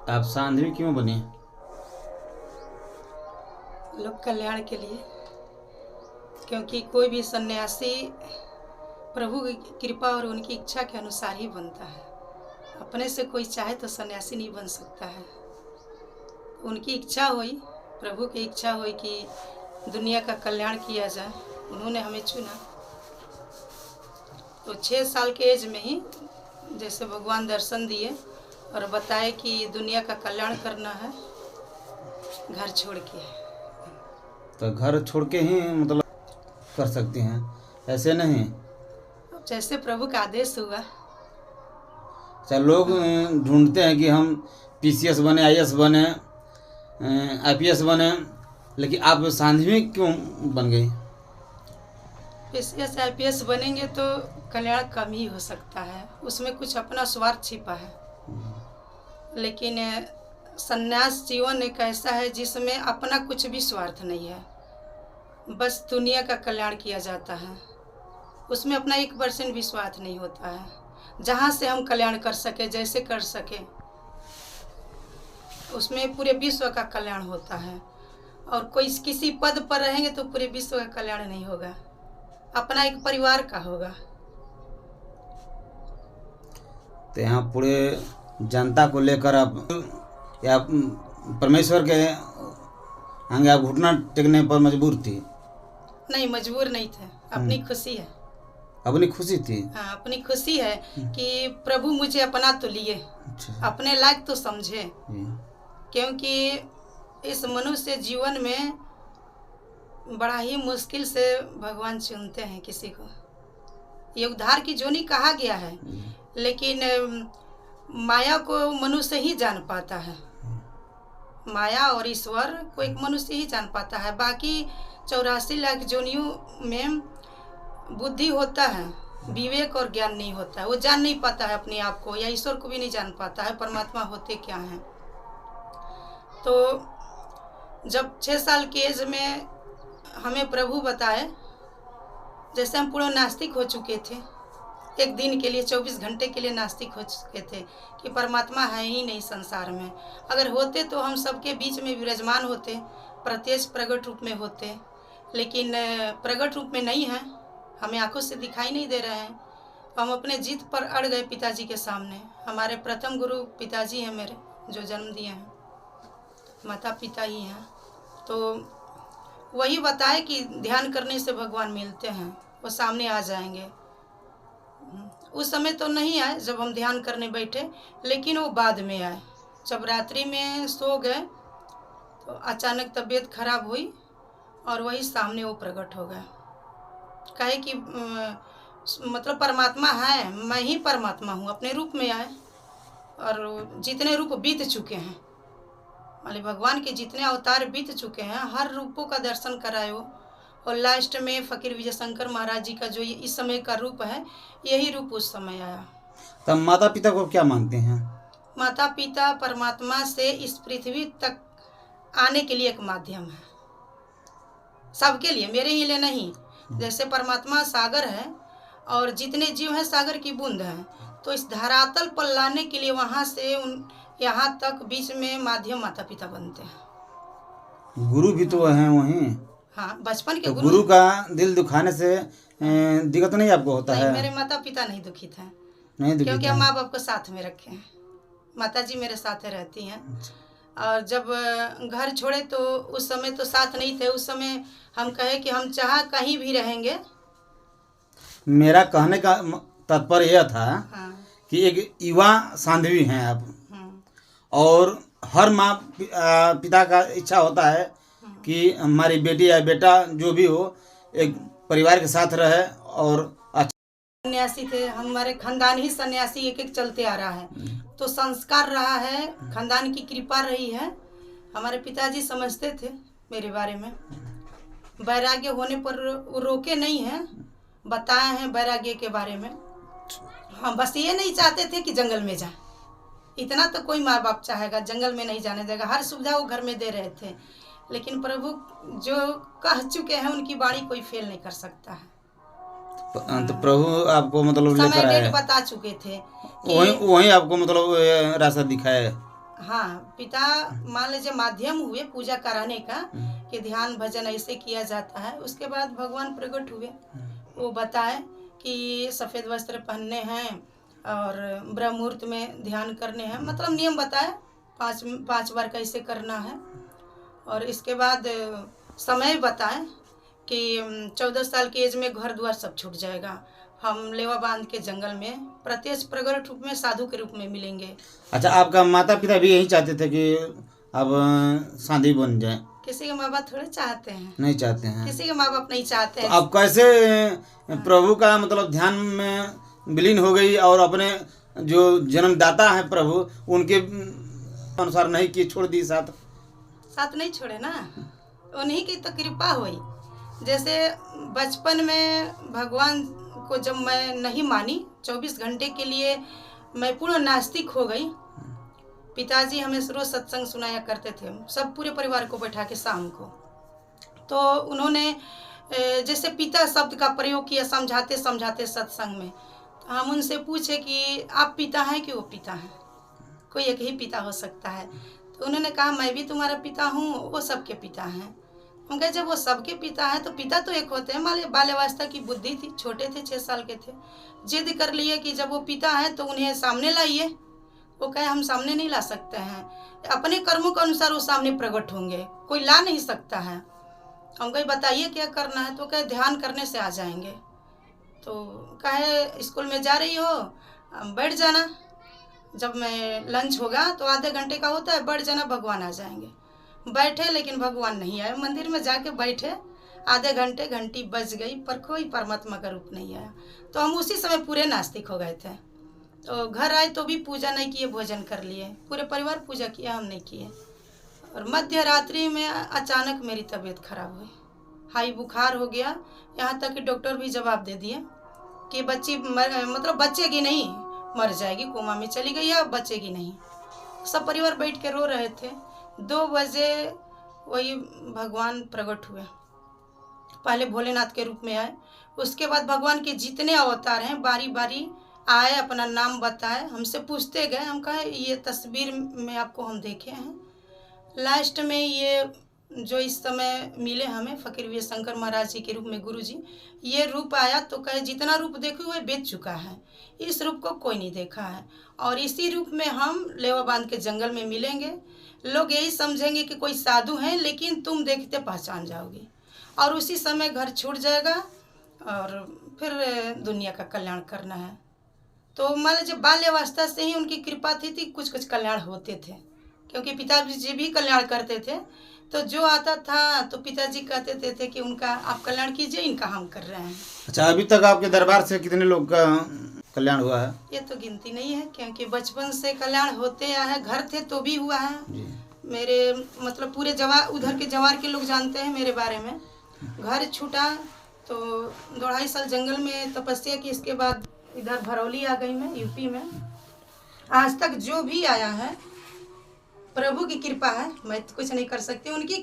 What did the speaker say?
आप साध्वी क्यों बनी? लोक कल्याण के लिए। क्योंकि कोई भी सन्यासी प्रभु की कृपा और उनकी इच्छा के अनुसार ही बनता है। अपने से कोई चाहे तो सन्यासी नहीं बन सकता है। उनकी इच्छा हुई, प्रभु की इच्छा हुई कि दुनिया का कल्याण किया जाए, उन्होंने हमें चुना। तो 6 साल के एज में ही जैसे भगवान दर्शन दिए और बताए कि दुनिया का कल्याण करना है, घर छोड़ के। तो घर छोड़ के ही मतलब कर सकती हैं, ऐसे नहीं? अब जैसे प्रभु का आदेश हुआ। अच्छा, लोग ढूंढते हैं कि हम पीसीएस बने, आईएएस बने, आईपीएस बने, लेकिन आप साध्वी क्यों बन गई? पीसीएस आईपीएस बनेंगे तो कल्याण कम ही हो सकता है, उसमें कुछ अपना स्वार्थ छिपा है। लेकिन संन्यास जीवन एक ऐसा है जिसमें अपना कुछ भी स्वार्थ नहीं है, बस दुनिया का कल्याण किया जाता है। उसमें अपना 1% भी स्वार्थ नहीं होता है। जहाँ से हम कल्याण कर सके, जैसे कर सके, उसमें पूरे विश्व का कल्याण होता है। और कोई किसी पद पर रहेंगे तो पूरे विश्व का कल्याण नहीं होगा, अपना एक परिवार का होगा। तो यहाँ पूरे जनता को लेकर आप या परमेश्वर के आगे आप घुटना टेकने पर मजबूर थी? नहीं, मजबूर नहीं थे, अपनी खुशी है। अपनी खुशी थी? हाँ, अपनी खुशी है कि प्रभु मुझे अपना तो लिए, अच्छा। अपने लायक तो समझे। जी। क्योंकि इस मनुष्य जीवन में बड़ा ही मुश्किल से भगवान चुनते हैं किसी को। ये उद्धार की जोनी कहा गया है, लेकिन माया को मनुष्य ही जान पाता है। माया और ईश्वर को एक मनुष्य ही जान पाता है। बाकी 84 लाख जोनियों में बुद्धि होता है, विवेक और ज्ञान नहीं होता है। वो जान नहीं पाता है अपने आप को, या ईश्वर को भी नहीं जान पाता है परमात्मा होते क्या हैं। तो जब 6 साल की एज में हमें प्रभु बताए, जैसे हम पूरा नास्तिक हो चुके थे, एक दिन के लिए 24 घंटे के लिए नास्तिक हो चुके थे कि परमात्मा है ही नहीं संसार में। अगर होते तो हम सबके बीच में विराजमान होते, प्रत्यक्ष प्रकट रूप में होते, लेकिन प्रकट रूप में नहीं है, हमें आंखों से दिखाई नहीं दे रहे हैं। हम अपने जिद पर अड़ गए पिताजी के सामने। हमारे प्रथम गुरु पिताजी हैं मेरे, जो जन्म दिए हैं, माता पिता ही हैं। तो वही बताए कि ध्यान करने से भगवान मिलते हैं, वो सामने आ जाएंगे। उस समय तो नहीं आए जब हम ध्यान करने बैठे, लेकिन वो बाद में आए। जब रात्रि में सो गए तो अचानक तबीयत खराब हुई और वही सामने वो प्रकट हो गए। कहे कि मतलब परमात्मा है, मैं ही परमात्मा हूँ, अपने रूप में आए। और जितने रूप बीत चुके हैं, माने भगवान के जितने अवतार बीत चुके हैं, हर रूपों का दर्शन कराए वो। और लास्ट में फकीर विजय शंकर महाराज जी का जो इस समय का रूप है, यही रूप उस समय आया। तब माता पिता को क्या मानते हैं? माता पिता परमात्मा से इस पृथ्वी तक आने के लिए एक माध्यम है, सबके लिए, मेरे ही लिए नहीं। जैसे परमात्मा सागर है और जितने जीव हैं सागर की बूंद हैं, तो इस धरातल पर लाने के लिए वहाँ से यहाँ तक बीच में माध्यम माता पिता बनते हैं। गुरु भी तो हैं वहीं। हाँ, बचपन के तो गुरु का दिल दुखाने से दिक्कत नहीं आपको होता नहीं, है? मेरे माता पिता नहीं दुखित हैं, नहीं दुखित क्योंकि है? हम माँ बाप को साथ में रखे हैं। माता जी मेरे साथ रहती हैं। और जब घर छोड़े तो उस समय तो साथ नहीं थे। उस समय हम कहे कि हम चाह कहीं भी रहेंगे। मेरा कहने का तात्पर्य यह था हाँ। कि एक युवा साध्वी हैं आप, हम्म। और हर माँ पिता का इच्छा होता है कि हमारी बेटी या बेटा जो भी हो एक परिवार के साथ रहे। और सन्यासी थे, हमारे खानदान ही सन्यासी एक एक चलते आ रहा है, तो संस्कार रहा है, खानदान की कृपा रही है। हमारे पिताजी समझते थे मेरे बारे में। वैराग्य होने पर वो रोके नहीं हैं, बताए हैं वैराग्य के बारे में। हाँ, बस ये नहीं चाहते थे कि जंगल में जाए। इतना तो कोई माँ बाप चाहेगा, जंगल में नहीं जाने देगा। हर सुविधा वो घर में दे रहे थे, लेकिन प्रभु जो कह चुके हैं उनकी वाणी कोई फेल नहीं कर सकता है। तो प्रभु आपको मतलब समय लेकर आए, डेट बता चुके थे वही आपको मतलब रास्ता दिखाए। हाँ, पिता मान लीजिए माध्यम हुए पूजा कराने का, कि ध्यान भजन ऐसे किया जाता है। उसके बाद भगवान प्रकट हुए, वो बताए कि सफ़ेद वस्त्र पहनने हैं और ब्रह्म मुहूर्त में ध्यान करने हैं, मतलब नियम बताए, 5 बार कैसे करना है। और इसके बाद समय बताए कि 14 साल की एज में घर द्वार सब छूट जाएगा, हम लेवा बांध के जंगल में प्रत्यक्ष प्रकट रूप में साधु के रूप में मिलेंगे। अच्छा, आपका माता पिता भी यही चाहते थे कि अब साधी बन जाए? किसी के माँ बाप थोड़े चाहते हैं, नहीं चाहते हैं। किसी के माँ बाप नहीं चाहते तो हैं। आप कैसे प्रभु का मतलब ध्यान में विलीन हो गई और अपने जो जन्मदाता है प्रभु उनके अनुसार नहीं की, छोड़ दी साथ? साथ नहीं छोड़े ना, उन्हीं की तो कृपा हुई। जैसे बचपन में भगवान को जब मैं नहीं मानी, 24 घंटे के लिए मैं पूर्ण नास्तिक हो गई। पिताजी हमें रोज सत्संग सुनाया करते थे, सब पूरे परिवार को बैठा के शाम को। तो उन्होंने जैसे पिता शब्द का प्रयोग किया समझाते समझाते सत्संग में। तो हम उनसे पूछे कि आप पिता हैं कि वो पिता हैं? कोई एक ही पिता हो सकता है। तो उन्होंने कहा मैं भी तुम्हारा पिता हूँ, वो सबके पिता हैं। हम कहे जब वो सबके पिता हैं तो पिता तो एक होते हैं। मान लीजिए बाल्यावस्था की बुद्धि थी, छोटे थे, 6 साल के थे, जिद कर लिए कि जब वो पिता हैं तो उन्हें सामने लाइए। वो कहे हम सामने नहीं ला सकते हैं, अपने कर्मों के अनुसार वो सामने प्रकट होंगे, कोई ला नहीं सकता है। हम कहे बताइए क्या करना है? तो कहे ध्यान करने से आ जाएंगे। तो कहे स्कूल में जा रही हो, बैठ जाना, जब मैं लंच होगा तो आधे घंटे का होता है, बैठ जाना, भगवान आ जाएंगे। बैठे लेकिन भगवान नहीं आए। मंदिर में जाके बैठे, आधे घंटे, घंटी बज गई पर कोई परमात्मा का रूप नहीं आया। तो हम उसी समय पूरे नास्तिक हो गए थे। तो घर आए तो भी पूजा नहीं किए, भोजन कर लिए, पूरे परिवार पूजा किया, हम नहीं किए। और मध्य रात्रि में अचानक मेरी तबीयत खराब हुई, हाई बुखार हो गया, यहाँ तक कि डॉक्टर भी जवाब दे दिए कि बच्ची मतलब बचेगी नहीं, मर जाएगी, कोमा में चली गई है, अब बचेगी नहीं। सब परिवार बैठ के रो रहे थे। 2 बजे वही भगवान प्रकट हुए, पहले भोलेनाथ के रूप में आए, उसके बाद भगवान के जितने अवतार हैं बारी बारी आए, अपना नाम बताए, हमसे पूछते गए। हम कहे ये तस्वीर में आपको हम देखे हैं। लास्ट में ये जो इस समय मिले हमें फकीर वीर शंकर महाराज जी के रूप में, गुरु जी, ये रूप आया। तो कहे जितना रूप देखो वह बीत चुका है, इस रूप को कोई नहीं देखा है, और इसी रूप में हम लेवा बांध के जंगल में मिलेंगे। लोग यही समझेंगे कि कोई साधु हैं, लेकिन तुम देखते पहचान जाओगी, और उसी समय घर छूट जाएगा और फिर दुनिया का कल्याण करना है। तो मान लीजिए बाल्यावस्था से ही उनकी कृपा थी कुछ कुछ कल्याण होते थे, क्योंकि पिताजी भी कल्याण करते थे। तो जो आता था तो पिताजी कहते थे कि उनका आप कल्याण कीजिए, इनका हम कर रहे हैं। अच्छा, अभी तक आपके दरबार से कितने लोग का कल्याण हुआ है? ये तो गिनती नहीं है, क्योंकि बचपन से कल्याण होते आए हैं, घर थे तो भी हुआ है जी। मेरे, मतलब पूरे जवार, उधर के जवार के लोग जानते हैं मेरे बारे में। घर छूटा तो 2.5 साल जंगल में तपस्या की, इसके बाद इधर भरौली आ गई मैं, यूपी में। आज तक जो भी आया है प्रभु की कृपा है, मैं तो कुछ नहीं कर सकती, उनकी